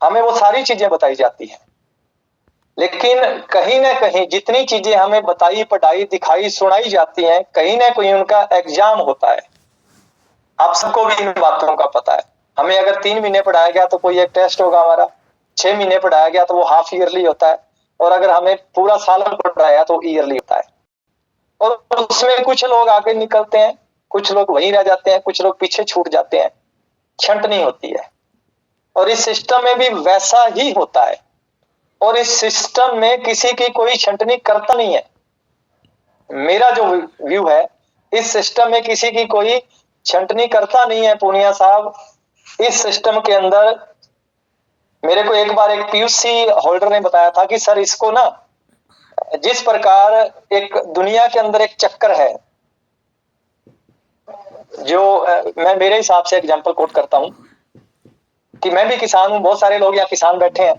हमें वो सारी चीजें बताई जाती हैं, लेकिन कहीं ना कहीं जितनी चीजें हमें बताई, पढ़ाई, दिखाई, सुनाई जाती हैं, कहीं ना कहीं उनका एग्जाम होता है। आप सबको भी इन बातों का पता है। हमें अगर 3 महीने पढ़ाया गया तो कोई एक टेस्ट होगा हमारा, 6 महीने पढ़ाया गया तो वो हाफ ईयरली होता है, और अगर हमें पूरा साल पढ़ाया तो ईयरली होता है। और उसमें कुछ लोग आगे निकलते हैं, कुछ लोग वहीं रह जाते हैं, कुछ लोग पीछे छूट जाते हैं, छंटनी होती है। और इस सिस्टम में भी वैसा ही होता है, और इस सिस्टम में किसी की कोई छंटनी करता नहीं है। मेरा जो व्यू है, इस सिस्टम में किसी की कोई छंटनी करता नहीं है पूनिया साहब। इस सिस्टम के अंदर मेरे को एक बार एक पीयूसी होल्डर ने बताया था कि सर इसको ना, जिस प्रकार एक दुनिया के अंदर एक चक्कर है, जो मैं मेरे हिसाब से एग्जांपल कोट करता हूं कि मैं भी किसान हूं, बहुत सारे लोग यहाँ किसान बैठे हैं,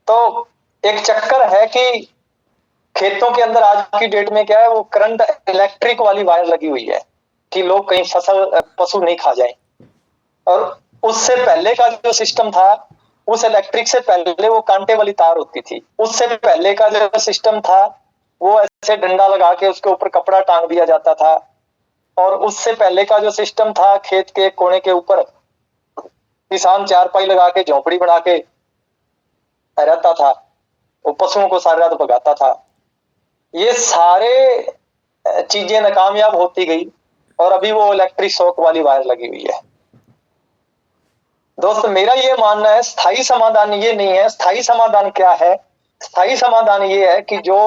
तो एक चक्कर है कि खेतों के अंदर आज की डेट में क्या है, वो करंट इलेक्ट्रिक वाली वायर लगी हुई है कि लोग कहीं फसल पशु नहीं खा जाए। और उससे पहले का जो सिस्टम था, उस इलेक्ट्रिक से पहले वो कांटे वाली तार होती थी। उससे पहले का जो सिस्टम था, वो ऐसे डंडा लगा के उसके ऊपर कपड़ा टांग दिया जाता था। और उससे पहले का जो सिस्टम था, खेत के कोने के ऊपर किसान चारपाई लगा के झोपड़ी बना के रहता था, वो पशुओं को सारी रात भगाता था। ये सारे चीजें नाकामयाब होती गई, और अभी वो इलेक्ट्रिक शॉक वाली वायर लगी हुई है। दोस्त, मेरा ये मानना है स्थायी समाधान ये नहीं है। स्थायी समाधान क्या है? स्थायी समाधान ये है कि जो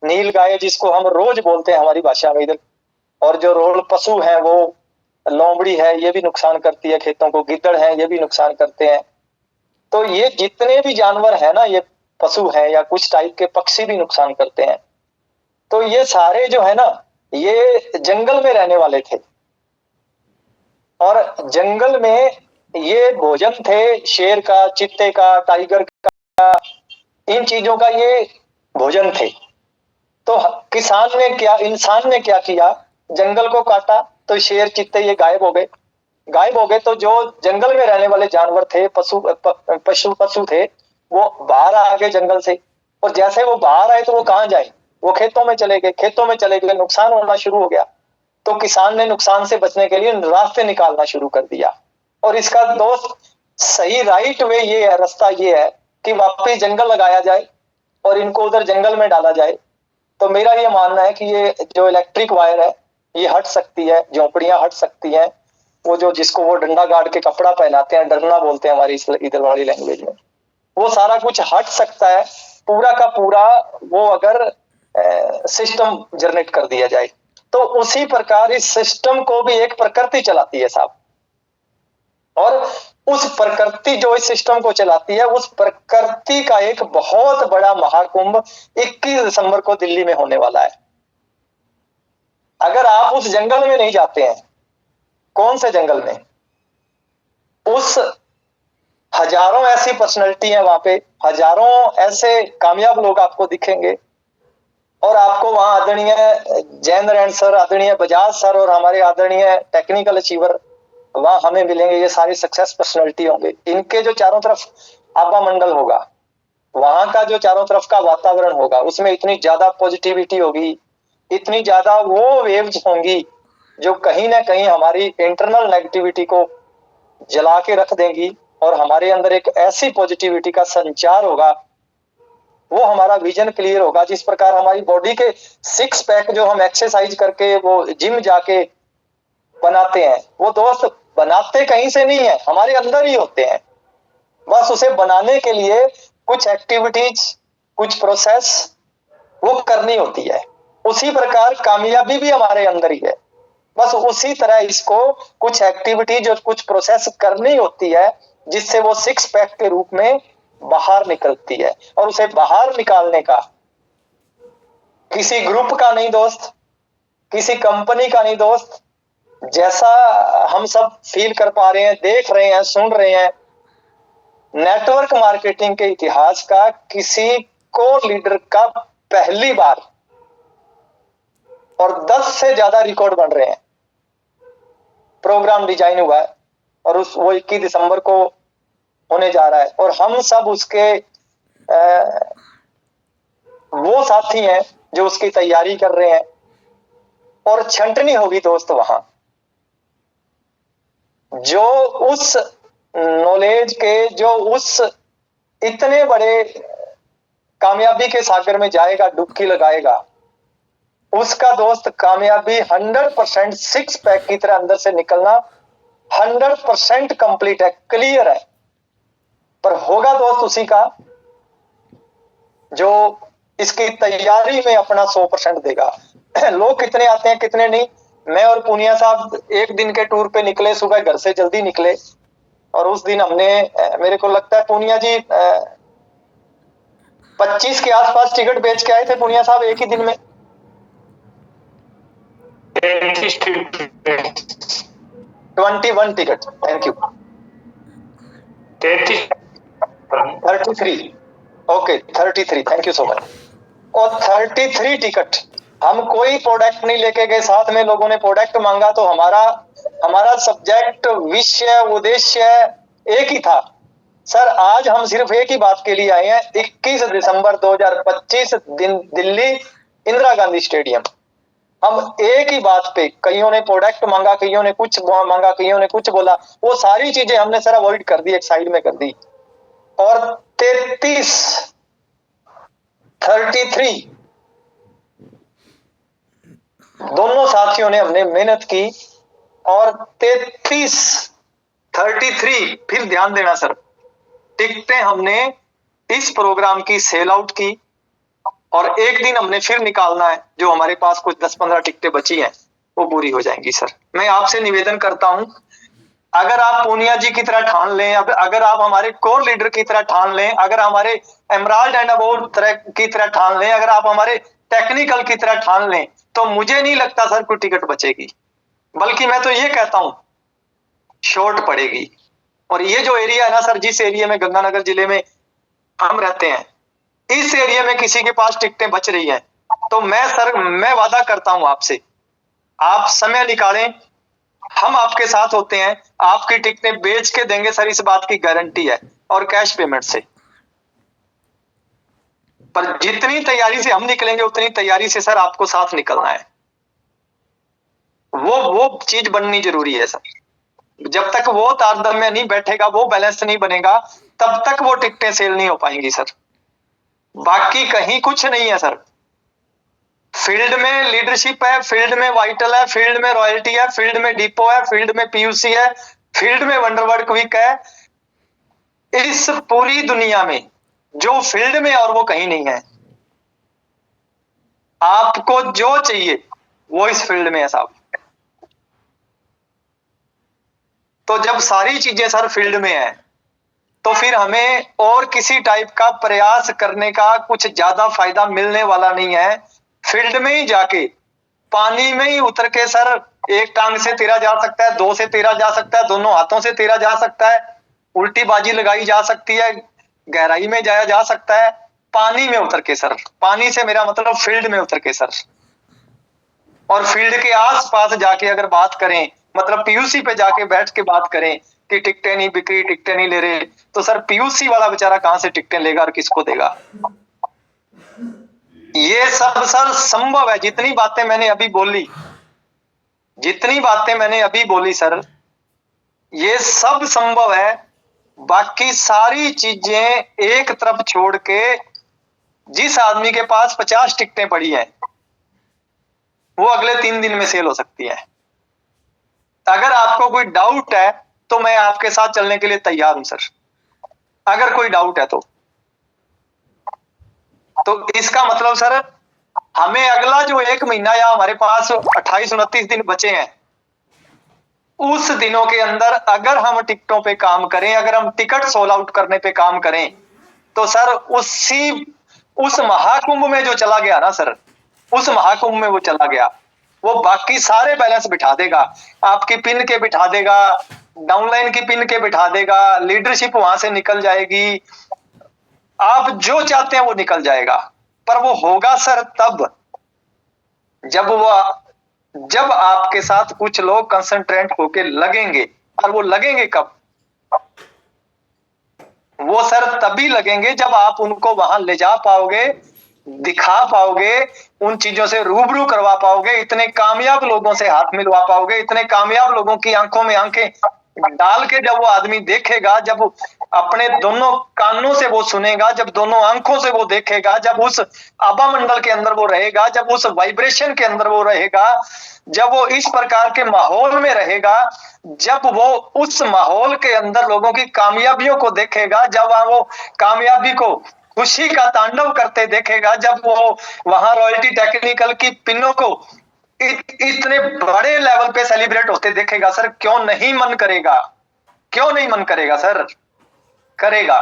नील गाय, जिसको हम रोज बोलते हैं हमारी भाषा में इधर, और जो रोड पशु है, वो लोमड़ी है, ये भी नुकसान करती है खेतों को, गिद्दड़ है, ये भी नुकसान करते हैं। तो ये जितने भी जानवर है ना, ये पशु है या कुछ टाइप के पक्षी भी नुकसान करते हैं। तो ये सारे जो है ना, ये जंगल में रहने वाले थे, और जंगल में ये भोजन थे शेर का, चीते का, टाइगर का, इन चीजों का ये भोजन थे। तो किसान ने क्या, इंसान ने क्या किया, जंगल को काटा, तो शेर, चीते ये गायब हो गए। गायब हो गए तो जो जंगल में रहने वाले जानवर थे, पशु थे, वो बाहर आ गए जंगल से। और जैसे वो बाहर आए तो वो कहाँ जाए? वो खेतों में चले गए। खेतों में चले गए, नुकसान होना शुरू हो गया। तो किसान ने नुकसान से बचने के लिए रास्ते निकालना शुरू कर दिया। और इसका दोस्त सही राइट वे ये है, रास्ता ये है कि वापस जंगल लगाया जाए और इनको उधर जंगल में डाला जाए। तो मेरा ये मानना है कि ये जो इलेक्ट्रिक वायर है, ये हट सकती है, झोपड़ियां हट सकती हैं। वो जो जिसको वो डंडा गाड़ के कपड़ा पहनाते हैं, डरना बोलते हैं हमारी इधर वाली लैंग्वेज में, वो सारा कुछ हट सकता है पूरा का पूरा, वो अगर सिस्टम जनरेट कर दिया जाए। तो उसी प्रकार इस सिस्टम को भी एक प्रकृति चलाती है साहब, और उस प्रकृति जो इस सिस्टम को चलाती है, उस प्रकृति का एक बहुत बड़ा महाकुंभ 21 दिसंबर को दिल्ली में होने वाला है। अगर आप उस जंगल में नहीं जाते हैं, कौन से जंगल में, उस हजारों ऐसी पर्सनैलिटी है वहां पे, हजारों ऐसे कामयाब लोग आपको दिखेंगे, और आपको वहां आदरणीय जैन रैन सर, आदरणीय बजाज सर, और हमारे आदरणीय टेक्निकल अचीवर वहां हमें मिलेंगे। ये सारी सक्सेस पर्सनैलिटी होंगे। इनके जो चारों तरफ आभा मंडल होगा, वहां का जो चारों तरफ का वातावरण होगा, उसमें इतनी ज्यादा पॉजिटिविटी होगी, इतनी ज्यादा वो वेव्स होंगी जो कहीं ना कहीं हमारी इंटरनल नेगेटिविटी को जला के रख देंगी, और हमारे अंदर एक ऐसी पॉजिटिविटी का संचार होगा, वो हमारा विजन क्लियर होगा। जिस प्रकार हमारी बॉडी के 6 पैक जो हम एक्सरसाइज करके, वो जिम जाके बनाते हैं, वो दोस्त बनाते कहीं से नहीं है, हमारे अंदर ही होते हैं। बस उसे बनाने के लिए कुछ एक्टिविटीज, कुछ प्रोसेस वो करनी होती है। उसी प्रकार कामयाबी भी हमारे अंदर ही है, बस उसी तरह इसको कुछ एक्टिविटीज और कुछ प्रोसेस करनी होती है, जिससे वो 6 पैक के रूप में बाहर निकलती है। और उसे बाहर निकालने का किसी ग्रुप का नहीं दोस्त, किसी कंपनी का नहीं दोस्त, जैसा हम सब फील कर पा रहे हैं, देख रहे हैं, सुन रहे हैं, नेटवर्क मार्केटिंग के इतिहास का किसी को लीडर का पहली बार, और 10 से ज्यादा रिकॉर्ड बन रहे हैं, प्रोग्राम डिजाइन हुआ है, और वो 21 दिसंबर को होने जा रहा है और हम सब उसके वो साथी हैं जो उसकी तैयारी कर रहे हैं और छंटनी होगी दोस्त वहां जो उस नॉलेज के, जो उस इतने बड़े कामयाबी के सागर में जाएगा, डुबकी लगाएगा, उसका दोस्त कामयाबी 100% सिक्स पैक की तरह अंदर से निकलना 100% कंप्लीट है, क्लियर है। पर होगा दोस्त उसी का जो इसकी तैयारी में अपना 100% देगा। लोग कितने आते हैं कितने नहीं। मैं और पूनिया साहब एक दिन के टूर पे निकले, सुबह घर से जल्दी निकले और उस दिन हमने मेरे को लगता है पूनिया जी 25 के आसपास टिकट बेच के आए थे पूनिया साहब एक ही दिन में। 21 ticket, thank you. 33, okay 33, thank you so much. और 33 टिकट, हम कोई प्रोडक्ट नहीं लेके गए साथ में, लोगों ने प्रोडक्ट मांगा तो हमारा सब्जेक्ट, विषय, उद्देश्य एक ही था। सर आज हम सिर्फ एक ही बात के लिए आए हैं, 21 दिसंबर 2025 दिन दिल्ली इंदिरा गांधी स्टेडियम। हम एक ही बात पे, कईयों ने प्रोडक्ट मांगा, कईयों ने कुछ मांगा, कईयों ने कुछ बोला, वो सारी चीजें हमने सर अवॉइड कर दी, एक साइड में कर दी। और 33 दोनों साथियों ने हमने मेहनत की और 33 फिर ध्यान देना सर, टिकटें हमने इस प्रोग्राम की सेल आउट की और एक दिन हमने फिर निकालना है, जो हमारे पास कुछ 10-15 टिकटें बची हैं वो पूरी हो जाएंगी। सर मैं आपसे निवेदन करता हूं, अगर आप पूनिया जी की तरह ठान लें, अगर आप हमारे कोर लीडर की तरह ठान लें, अगर हमारे एमराल्ड एंड अबोव की तरह ठान लें, अगर आप हमारे टेक्निकल की तरह ठान लें, तो मुझे नहीं लगता सर कोई टिकट बचेगी, बल्कि मैं तो ये कहता हूं शॉर्ट पड़ेगी। और ये जो एरिया है ना सर, जिस एरिया में गंगानगर जिले में हम रहते हैं, इस एरिया में किसी के पास टिकटें बच रही हैं तो मैं वादा करता हूं आपसे, आप समय निकालें, हम आपके साथ होते हैं, आपकी टिकटें बेच के देंगे सर, इस बात की गारंटी है, और कैश पेमेंट से। पर जितनी तैयारी से हम निकलेंगे उतनी तैयारी से सर आपको साथ निकलना है। वो चीज बननी जरूरी है सर। जब तक वो तारतम्य नहीं बैठेगा, वो बैलेंस नहीं बनेगा, तब तक वो टिकटें सेल नहीं हो पाएंगी सर। बाकी कहीं कुछ नहीं है सर। फील्ड में लीडरशिप है, फील्ड में वाइटल है, फील्ड में रॉयल्टी है, फील्ड में डिपो है, फील्ड में पीयूसी है, फील्ड में वंडरवर्ड क्विक है। इस पूरी दुनिया में जो फील्ड में और वो कहीं नहीं है। आपको जो चाहिए वो इस फील्ड में है साहब। तो जब सारी चीजें सर फील्ड में है तो फिर हमें और किसी टाइप का प्रयास करने का कुछ ज्यादा फायदा मिलने वाला नहीं है। फील्ड में ही जाके, पानी में ही उतर के सर, एक टांग से तैरा जा सकता है, दो से तैरा जा सकता है, दोनों हाथों से तैरा जा सकता है, उल्टी बाजी लगाई जा सकती है, गहराई में जाया जा सकता है। पानी में उतर के सर, पानी से मेरा मतलब फील्ड में उतर के सर, और फील्ड के आसपास जाके अगर बात करें, मतलब पीयूसी पे जाके बैठ के बात करें कि टिकटें नहीं बिक्री, टिकटें नहीं ले रहे, तो सर पीयूसी वाला बेचारा कहां से टिकटें लेगा और किसको देगा? ये सब सर संभव है। जितनी बातें मैंने अभी बोली सर, ये सब संभव है। बाकी सारी चीजें एक तरफ छोड़ के, जिस आदमी के पास 50 टिकटें पड़ी हैं वो अगले 3 दिन में सेल हो सकती है। अगर आपको कोई डाउट है तो मैं आपके साथ चलने के लिए तैयार हूं सर, अगर कोई डाउट है तो इसका मतलब सर, हमें अगला जो 1 महीना या हमारे पास 28-29 दिन बचे हैं, उस दिनों के अंदर अगर हम टिकटों पे काम करें, अगर हम टिकट सोल आउट करने पे काम करें, तो सर उस महाकुंभ में जो चला गया ना सर, उस महाकुंभ में वो चला गया, वो बाकी सारे बैलेंस बिठा देगा। आपकी पिन के बिठा देगा, डाउनलाइन की पिन के बिठा देगा, लीडरशिप वहां से निकल जाएगी, आप जो चाहते हैं वो निकल जाएगा। पर वो होगा सर तब जब आपके साथ कुछ लोग कंसंट्रेट होके लगेंगे। और वो लगेंगे कब? वो सर तभी लगेंगे जब आप उनको वहां ले जा पाओगे, दिखा पाओगे, उन चीजों से रूबरू करवा पाओगे, इतने कामयाब लोगों से हाथ मिलवा पाओगे, इतने कामयाब लोगों की आंखों में आंखें डाल के जब वो आदमी देखेगा, जब अपने दोनों कानों से वो सुनेगा, जब दोनों आंखों से वो देखेगा, जब उस आभा मंडल के अंदर वो रहेगा, जब उस वाइब्रेशन के अंदर वो रहेगा, जब वो इस प्रकार के माहौल में रहेगा, जब वो उस माहौल के अंदर लोगों की कामयाबियों को देखेगा, जब वो कामयाबी को खुशी का तांडव करते देखेगा, जब वो वहां रॉयल्टी टेक्निकल की पिनों को इतने बड़े लेवल पे सेलिब्रेट होते देखेगा, सर क्यों नहीं मन करेगा? क्यों नहीं मन करेगा सर? करेगा,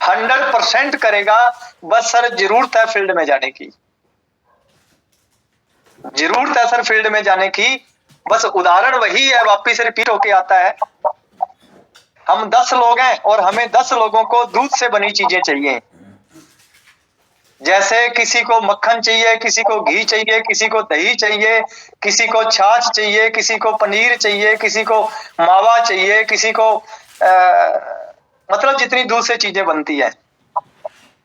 100% करेगा। बस सर जरूरत है फील्ड में जाने की, जरूरत है सर फील्ड में जाने की। बस उदाहरण वही है, वापिस रिपीट होके आता है। हम 10 लोग हैं और हमें 10 लोगों को दूध से बनी चीजें चाहिए। जैसे किसी को मक्खन चाहिए, किसी को घी चाहिए, किसी को दही चाहिए, किसी को छाछ चाहिए, किसी को पनीर चाहिए, किसी को मावा चाहिए, किसी को मतलब जितनी दूध से चीजें बनती है।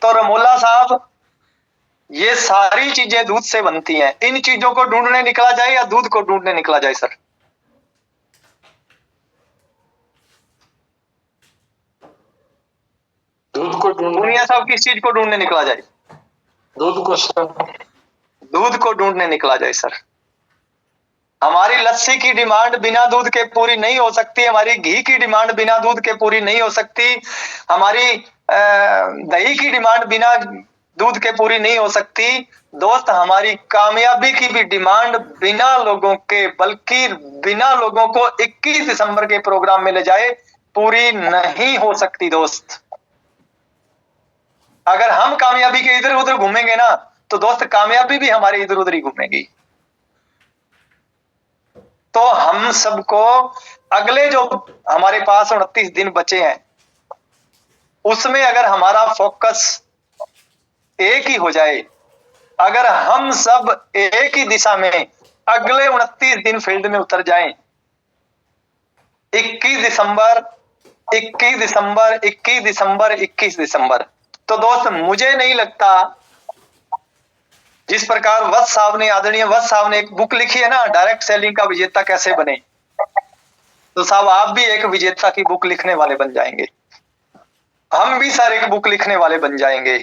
तो रमोला साहब, ये सारी चीजें दूध से बनती हैं। इन चीजों को ढूंढने निकला जाए या दूध को ढूंढने निकला जाए सर? दूध को ढूंढने। दुनिया साहब किस चीज को ढूंढने निकला जाए? दूध को सर। दूध को ढूंढने निकला जाए सर। हमारी लस्सी की डिमांड बिना दूध के पूरी नहीं हो सकती, हमारी घी की डिमांड बिना दूध के पूरी नहीं हो सकती, हमारी दही की डिमांड बिना दूध के पूरी नहीं हो सकती। दोस्त, हमारी कामयाबी की भी डिमांड बिना लोगों के, बल्कि बिना लोगों को 21 दिसंबर के प्रोग्राम में ले जाए पूरी नहीं हो सकती दोस्त। अगर हम कामयाबी के इधर उधर घूमेंगे ना, तो दोस्त कामयाबी भी हमारे इधर उधर ही घूमेगी। तो हम सबको अगले जो हमारे पास 29 दिन बचे हैं, उसमें अगर हमारा फोकस एक ही हो जाए, अगर हम सब एक ही दिशा में अगले 29 दिन फील्ड में उतर जाएं, 21 दिसंबर 21 दिसंबर 21 दिसंबर 21 दिसंबर, तो दोस्त मुझे नहीं लगता, जिस प्रकार वत्स साहब ने, आदरणीय वत्स साहब ने एक बुक लिखी है ना, डायरेक्ट सेलिंग का विजेता कैसे बने, तो साहब आप भी एक विजेता की बुक लिखने वाले बन जाएंगे, हम भी सर एक बुक लिखने वाले बन जाएंगे।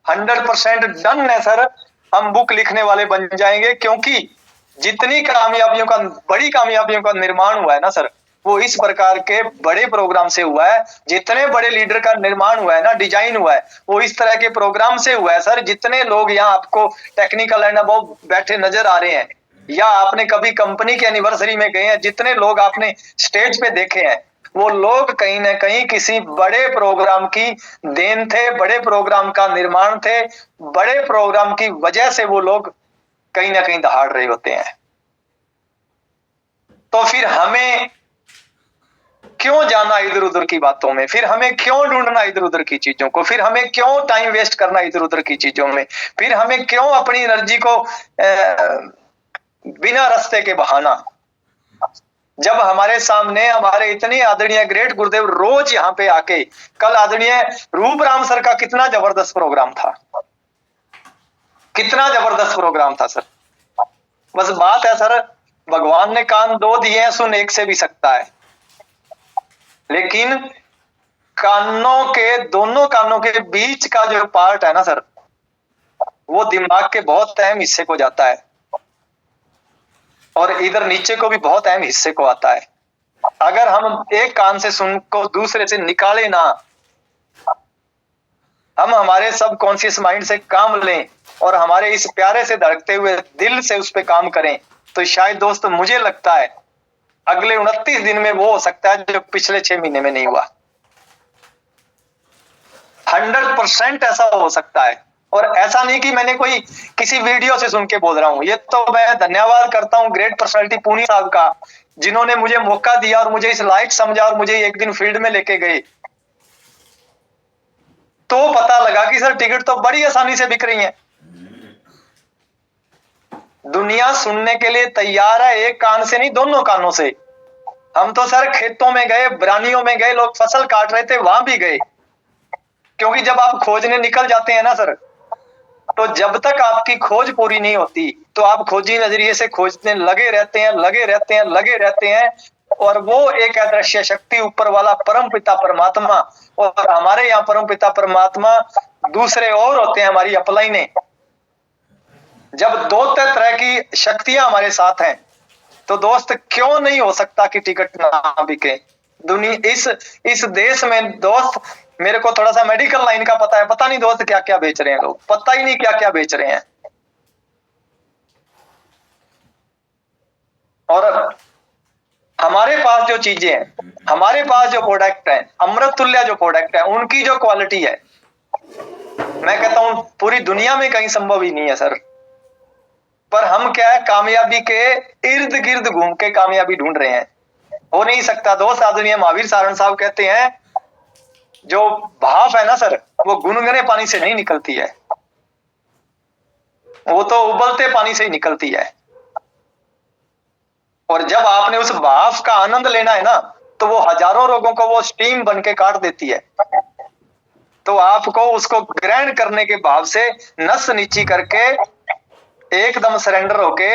100% डन है सर, हम बुक लिखने वाले बन जाएंगे, क्योंकि जितनी कामयाबियों का, बड़ी कामयाबियों का निर्माण हुआ है ना सर, वो इस प्रकार के बड़े प्रोग्राम से हुआ है। जितने बड़े लीडर का निर्माण हुआ है ना, डिजाइन हुआ है, वो इस तरह के प्रोग्राम से हुआ है सर। जितने लोग यहाँ आपको टेक्निकल एंड अबव बैठे नजर आ रहे हैं, या आपने कभी कंपनी की एनिवर्सरी में गए हैं, जितने लोग आपने स्टेज पे देखे हैं, वो लोग कहीं ना कहीं किसी बड़े प्रोग्राम की देन थे, बड़े प्रोग्राम का निर्माण थे, बड़े प्रोग्राम की वजह से वो लोग कहीं ना कहीं दहाड़ रहे होते हैं। तो फिर हमें क्यों जाना इधर उधर की बातों में, फिर हमें क्यों ढूंढना इधर उधर की चीजों को, फिर हमें क्यों टाइम वेस्ट करना इधर उधर की चीजों में, फिर हमें क्यों अपनी एनर्जी को बिना रास्ते के बहाना, जब हमारे सामने हमारे इतने आदरणीय ग्रेट गुरुदेव रोज यहाँ पे आके, कल आदरणीय रूपराम सर का कितना जबरदस्त प्रोग्राम था, कितना जबरदस्त प्रोग्राम था सर। बस बात है सर, भगवान ने कान 2 दिए हैं, सुन एक से भी सकता है, लेकिन कानों के, दोनों कानों के बीच का जो पार्ट है ना सर, वो दिमाग के बहुत अहम हिस्से को जाता है, और इधर नीचे को भी बहुत अहम हिस्से को आता है। अगर हम एक कान से सुन को दूसरे से निकाले ना, हम हमारे सबकॉन्शियस माइंड से काम लें और हमारे इस प्यारे से धड़कते हुए दिल से उस पर काम करें, तो शायद दोस्त मुझे लगता है अगले 29 दिन में वो हो सकता है जो पिछले 6 महीने में नहीं हुआ। 100% ऐसा हो सकता है। और ऐसा नहीं कि मैंने कोई किसी वीडियो से सुन के बोल रहा हूं, ये तो मैं धन्यवाद करता हूं ग्रेट पर्सनालिटी पूनी साहब का, जिन्होंने मुझे मौका दिया और मुझे इस लायक समझा और मुझे एक दिन फील्ड में लेके गए, तो पता लगा कि सर टिकट तो बड़ी आसानी से बिक रही है, दुनिया सुनने के लिए तैयार है, एक कान से नहीं दोनों कानों से। हम तो सर खेतों में गए, बरानियों में गए, लोग फसल काट रहे थे, वहां भी गए। क्योंकि जब आप खोजने निकल जाते हैं ना सर, तो जब तक आपकी खोज पूरी नहीं होती तो आप खोजी नजरिए से खोजने लगे रहते हैं, लगे रहते हैं, लगे रहते हैं। और वो एक अदृश्य शक्ति, ऊपर वाला परम पिता परमात्मा, और हमारे यहाँ परम पिता परमात्मा दूसरे और होते हैं, हमारी अपलाइनें। जब दो तरह की शक्तियां हमारे साथ हैं, तो दोस्त क्यों नहीं हो सकता कि टिकट ना बिके। दुनिया इस देश में दोस्त, मेरे को थोड़ा सा मेडिकल लाइन का पता है, पता नहीं दोस्त क्या क्या बेच रहे हैं लोग, पता ही नहीं क्या क्या बेच रहे हैं। और हमारे पास जो चीजें हैं, हमारे पास जो प्रोडक्ट है, अमृत तुल्य जो प्रोडक्ट है, उनकी जो क्वालिटी है, मैं कहता हूं पूरी दुनिया में कहीं संभव ही नहीं है सर। पर हम क्या है, कामयाबी के इर्द गिर्द घूम के कामयाबी ढूंढ रहे हैं। हो नहीं सकता दोस्त। आदरणीय महावीर सारण साहब कहते हैं, जो भाप है ना सर, वो गुनगुने पानी से नहीं निकलती है, वो तो उबलते पानी से ही निकलती है। और जब आपने उस भाप का आनंद लेना है ना, तो वो हजारों रोगों को वो स्टीम बन के काट देती है। तो आपको उसको ग्रहण करने के भाव से नस नीची करके एकदम सरेंडर होके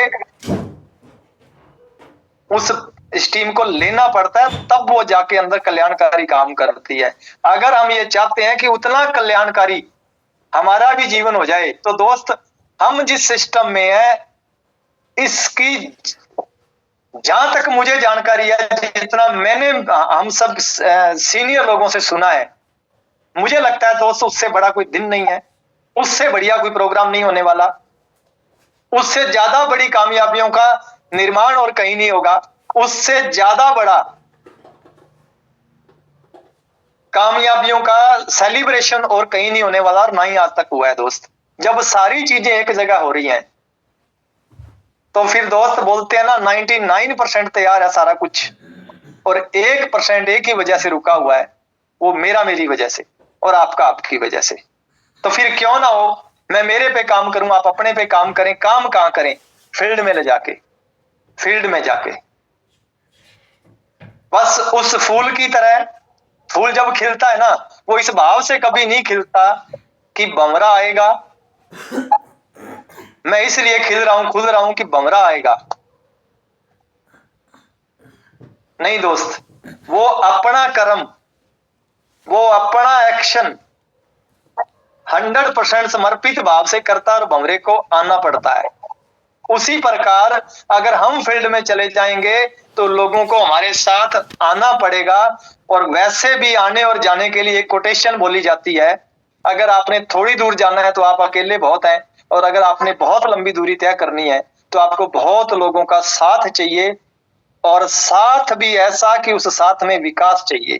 उस स्टीम को लेना पड़ता है, तब वो जाके अंदर कल्याणकारी काम करती है। अगर हम ये चाहते हैं कि उतना कल्याणकारी हमारा भी जीवन हो जाए, तो दोस्त हम जिस सिस्टम में है, इसकी जहां तक मुझे जानकारी है, जितना मैंने हम सब सीनियर लोगों से सुना है, मुझे लगता है दोस्त उससे बड़ा कोई दिन नहीं है, उससे बढ़िया कोई प्रोग्राम नहीं होने वाला, उससे ज्यादा बड़ी कामयाबियों का निर्माण और कहीं नहीं होगा, उससे ज्यादा बड़ा कामयाबियों का सेलिब्रेशन और कहीं नहीं होने वाला, और ना ही आज तक हुआ है दोस्त। जब सारी चीजें एक जगह हो रही हैं, तो फिर दोस्त बोलते हैं ना 99% तैयार है सारा कुछ, और 1% एक ही वजह से रुका हुआ है, वो मेरी वजह से और आपका आपकी वजह से। तो फिर क्यों ना हो, मैं मेरे पे काम करूं, आप अपने पे काम करें। काम कहां करें? फील्ड में ले जाके, फील्ड में जाके। बस उस फूल की तरह, फूल जब खिलता है ना, वो इस भाव से कभी नहीं खिलता कि भंवरा आएगा, मैं इसलिए खिल रहा हूं, खुल रहा हूं कि भंवरा आएगा। नहीं दोस्त, वो अपना कर्म, वो अपना एक्शन 100% समर्पित भाव से करता और भंवरे को आना पड़ता है। उसी प्रकार अगर हम फील्ड में चले जाएंगे, तो लोगों को हमारे साथ आना पड़ेगा। और वैसे भी आने और जाने के लिए एक कोटेशन बोली जाती है, अगर आपने थोड़ी दूर जाना है तो आप अकेले बहुत हैं, और अगर आपने बहुत लंबी दूरी तय करनी है तो आपको बहुत लोगों का साथ चाहिए, और साथ भी ऐसा कि उस साथ में विकास चाहिए।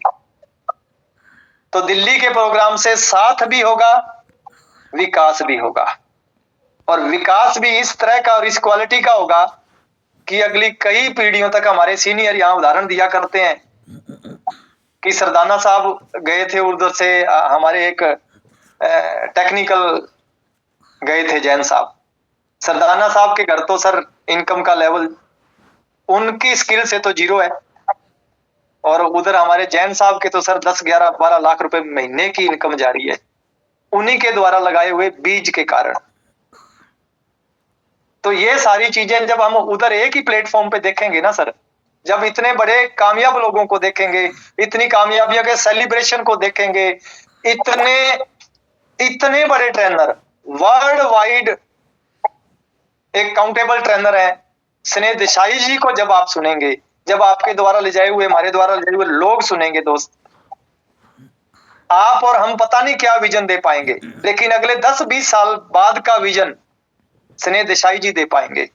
तो दिल्ली के प्रोग्राम से साथ भी होगा, विकास भी होगा, और विकास भी इस तरह का और इस क्वालिटी का होगा कि अगली कई पीढ़ियों तक। हमारे सीनियर यहाँ उदाहरण दिया करते हैं कि सरदाना साहब गए थे उधर से, हमारे एक टेक्निकल गए थे जैन साहब। सरदाना साहब के घर तो सर इनकम का लेवल उनकी स्किल से तो जीरो है, और उधर हमारे जैन साहब के तो सर 10, 11, 12 लाख रुपए महीने की इनकम जा रही है, उन्हीं के द्वारा लगाए हुए बीज के कारण। तो ये सारी चीजें जब हम उधर एक ही प्लेटफॉर्म पे देखेंगे ना सर, जब इतने बड़े कामयाब लोगों को देखेंगे, इतनी कामयाबियों के सेलिब्रेशन को देखेंगे, इतने इतने बड़े ट्रेनर, वर्ल्ड वाइड एक काउंटेबल ट्रेनर है स्नेह देसाई जी को जब आप सुनेंगे, जब आपके द्वारा ले जाए हुए, हमारे द्वारा ले जाए हुए लोग सुनेंगे दोस्त, आप और हम पता नहीं क्या विजन दे पाएंगे, लेकिन अगले 10-20 साल बाद का विजन स्नेह देसाई जी दे पाएंगे।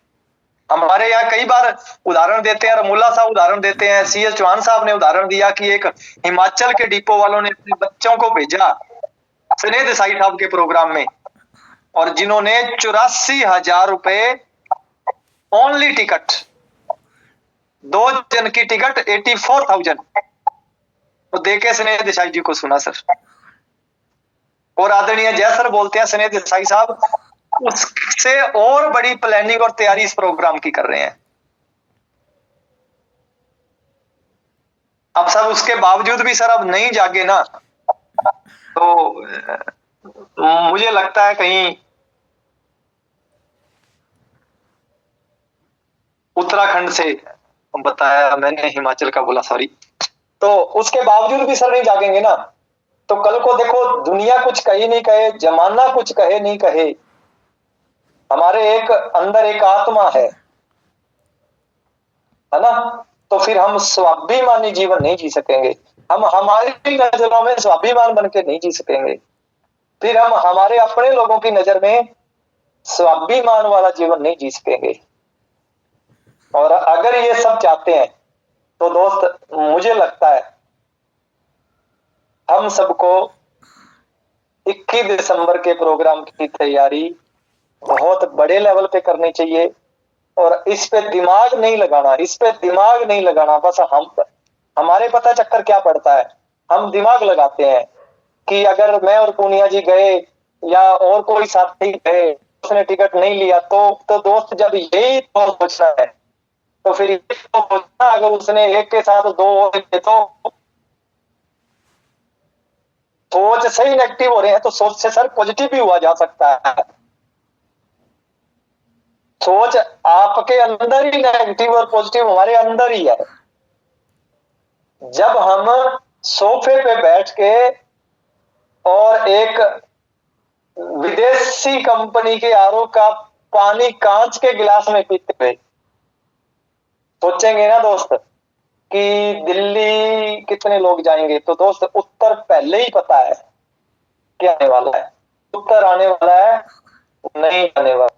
हमारे यहाँ कई बार उदाहरण देते हैं, रमूला साहब उदाहरण देते हैं, CS चौहान साहब ने उदाहरण दिया कि एक हिमाचल के डिपो वालों ने अपने बच्चों को भेजा स्नेह देसाई साहब के प्रोग्राम में, और जिन्होंने 84,000 रुपए ओनली टिकट, 2 जन की टिकट 84,000 तो देके स्नेह देसाई जी को सुना सर। और आदरणीय जय सर बोलते हैं स्नेह देसाई साहब उससे और बड़ी प्लानिंग और तैयारी इस प्रोग्राम की कर रहे हैं। अब सब उसके बावजूद भी सर अब नहीं जागे ना, तो मुझे लगता है कहीं उत्तराखंड से बताया मैंने, हिमाचल का बोला, सॉरी। तो उसके बावजूद भी सर नहीं जागेंगे ना, तो कल को देखो दुनिया कुछ कहे नहीं कहे, जमाना कुछ कहे नहीं कहे, हमारे एक अंदर एक आत्मा है ना, तो फिर हम स्वाभिमानी जीवन नहीं जी सकेंगे। हम हमारी नजरों में स्वाभिमान बन के नहीं जी सकेंगे, फिर हम हमारे अपने लोगों की नजर में स्वाभिमान वाला जीवन नहीं जी सकेंगे। और अगर ये सब चाहते हैं तो दोस्त मुझे लगता है हम सबको 21 दिसंबर के प्रोग्राम की तैयारी बहुत बड़े लेवल पे करनी चाहिए, और इस पे दिमाग नहीं लगाना, इस पे दिमाग नहीं लगाना। बस हमारे पता चक्कर क्या पड़ता है, हम दिमाग लगाते हैं कि अगर मैं और पूनिया जी गए या और कोई साथी गए, उसने टिकट नहीं लिया, तो दोस्त जब यही तो सोचना है, तो फिर ये तो सोचना अगर उसने एक के साथ दो और गए तो सोच से ही नेगेटिव हो रहे हैं, तो सोच से सर पॉजिटिव भी हुआ जा सकता है। सोच आपके अंदर ही नेगेटिव और पॉजिटिव हमारे अंदर ही है। जब हम सोफे पे बैठ के और एक विदेशी कंपनी के आरओ का पानी कांच के गिलास में पीते हुए सोचेंगे ना दोस्त कि दिल्ली कितने लोग जाएंगे, तो दोस्त उत्तर पहले ही पता है क्या आने वाला है, उत्तर आने वाला है नहीं आने वाला।